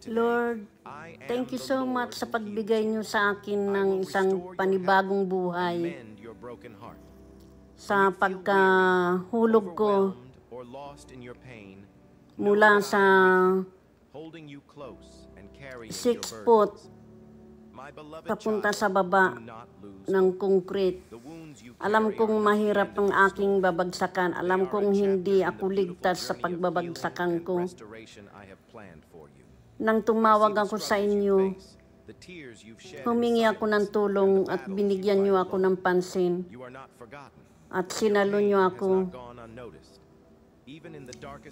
Lord, thank you so much sa pagbigay niyo sa akin ng isang panibagong buhay. Sa pagkahulog ko mula sa 6 foot papunta sa baba ng concrete. Alam kong mahirap ang aking babagsakan. Alam kong hindi ako ligtas sa pagbabagsakan ko. Nang tumawag ako sa inyo, humingi ako ng tulong at binigyan niyo ako ng pansin. At sinalo niyo ako.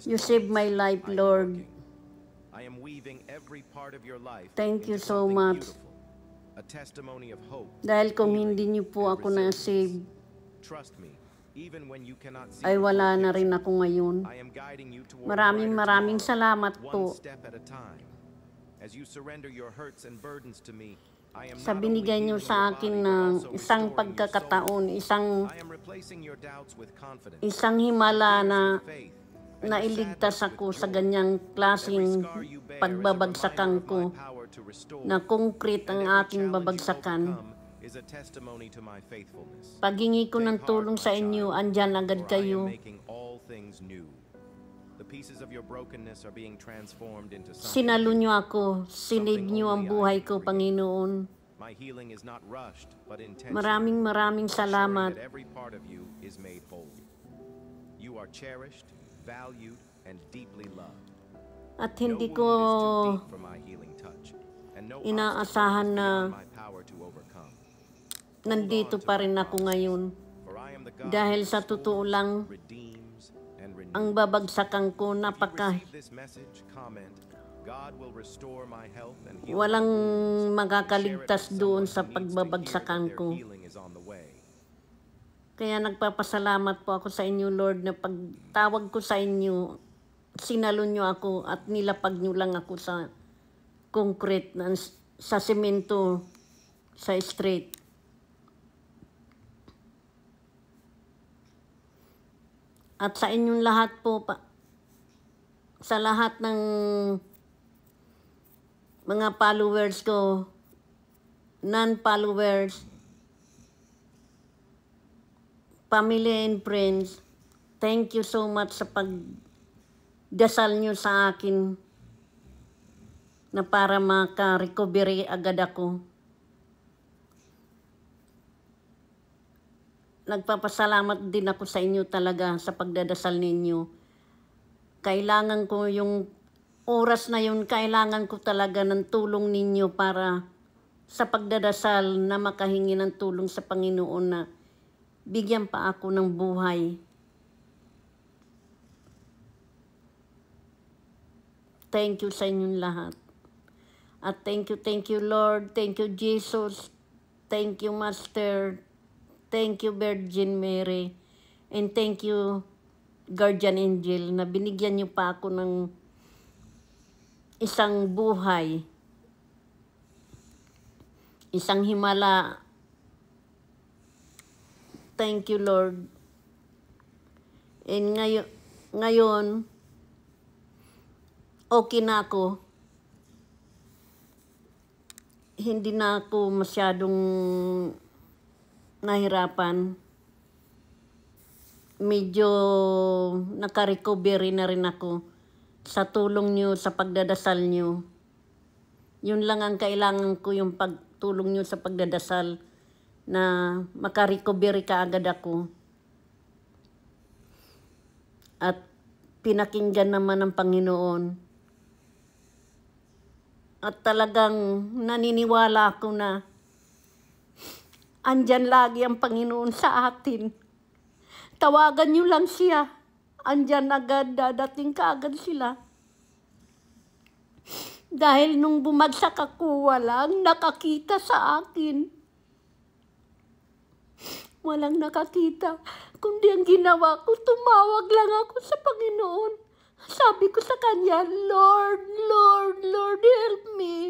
You saved my life, Lord. Thank you so much. Dahil kung hindi niyo po ako na-save, ay wala na rin ako ngayon. Maraming salamat po sa binigay niyo sa akin ng isang pagkakataon, isang himala na nailigtas ako sa ganyang klaseng pagbabagsakan ko, na concrete ang aking babagsakan. Paghingi ko ng tulong sa inyo, andyan agad kayo. Sinalo niyo ako, sinave niyo ang buhay ko, Panginoon. Maraming salamat. At hindi ko inaasahan na nandito pa rin ako ngayon. Dahil sa totoo lang, ang babagsakan ko walang makakaligtas doon sa pagbabagsakan ko. Kaya nagpapasalamat po ako sa inyo, Lord, na pagtawag ko sa inyo, sinalo niyo ako at nilapag niyo lang ako sa concrete, sa semento, sa straight. At sa inyong lahat po, sa lahat ng mga followers ko, non-followers, family and friends, thank you so much sa pagdasal nyo sa akin na para maka-recovery agad ako. Nagpapasalamat din ako sa inyo talaga sa pagdadasal ninyo. Kailangan ko yung oras na yun, kailangan ko talaga ng tulong ninyo para sa pagdadasal na makahingi ng tulong sa Panginoon na bigyan pa ako ng buhay. Thank you sa inyong lahat. At thank you Lord, thank you Jesus, thank you Master, thank you Virgin Mary, and thank you Guardian Angel na binigyan niyo pa ako ng isang buhay, isang himala. Thank you Lord. And ngayon okay na ako. Hindi na ako masyadong nahirapan. Medyo naka-recovery na rin ako sa tulong niyo, sa pagdadasal niyo. Yun lang ang kailangan ko, yung pagtulong niyo sa pagdadasal na maka-recovery ka agad ako. At pinakinggan naman ng Panginoon. At talagang naniniwala ako na andyan lagi ang Panginoon sa atin. Tawagan niyo lang siya. Andyan agad, dadating ka agad sila. Dahil nung bumagsak ako, walang nakakita sa akin. Walang nakakita. Kundi ang ginawa ko, tumawag lang ako sa Panginoon. Sabi ko sa Kanya, Lord, help me.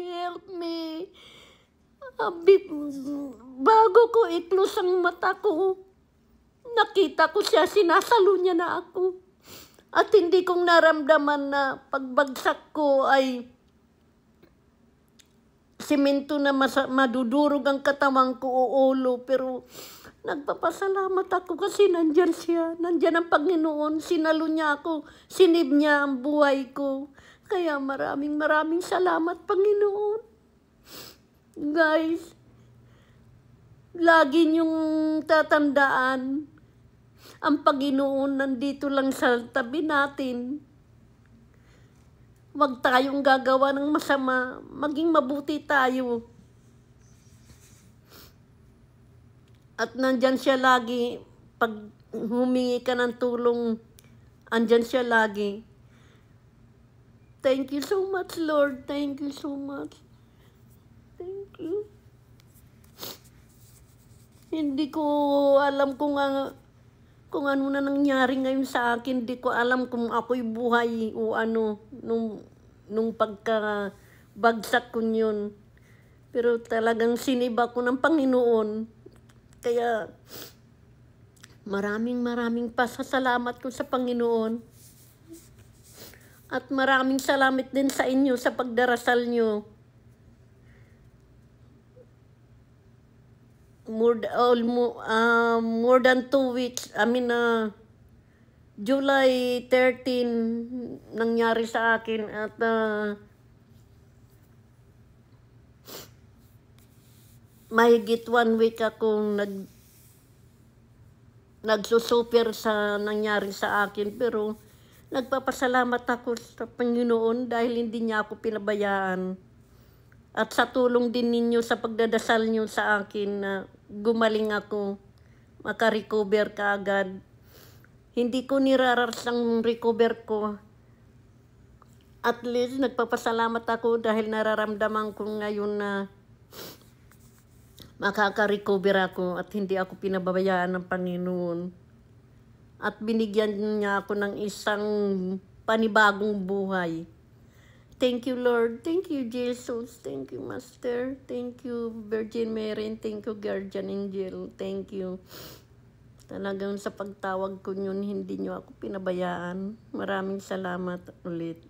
Bago ko i-close ang mata ko, nakita ko siya, sinasalo niya na ako. At hindi kong naramdaman na pagbagsak ko ay simento na madudurog ang katawan ko o ulo. Pero nagpapasalamat ako kasi nandyan siya. Nandyan ang Panginoon. Sinalo niya ako. Sinib niya ang buhay ko. Kaya maraming salamat, Panginoon. Guys, lagi niyong tatandaan, ang Panginoon nandito lang sa tabi natin. Huwag tayong gagawa ng masama. Maging mabuti tayo. At nandyan siya lagi. Pag humingi ka ng tulong, andyan siya lagi. Thank you so much, Lord. Thank you so much. Thank you. Hindi ko alam kung ano na nangyari ngayon sa akin. Hindi ko alam kung ako'y buhay o ano nung pagkabagsak ko yun. Pero talagang siniba ko ng Panginoon. Kaya maraming pasasalamat ko sa Panginoon. At maraming salamat din sa inyo sa pagdarasal nyo. More than 2 weeks, July 13 nangyari sa akin at mahigit 1 week akong nagsusuper sa nangyari sa akin. Pero nagpapasalamat ako sa Panginoon dahil hindi niya ako pinabayaan. At sa tulong din ninyo sa pagdadasal nyo sa akin na gumaling ako, makarecover kaagad. Hindi ko niraras ang recover ko. At least nagpapasalamat ako dahil nararamdaman ko ngayon na makaka-recover ako at hindi ako pinababayaan ng Panginoon. At binigyan niya ako ng isang panibagong buhay. Thank you, Lord. Thank you, Jesus. Thank you, Master. Thank you, Virgin Mary. Thank you, Guardian Angel. Thank you. Talagang sa pagtawag ko yun, hindi niyo ako pinabayaan. Maraming salamat ulit.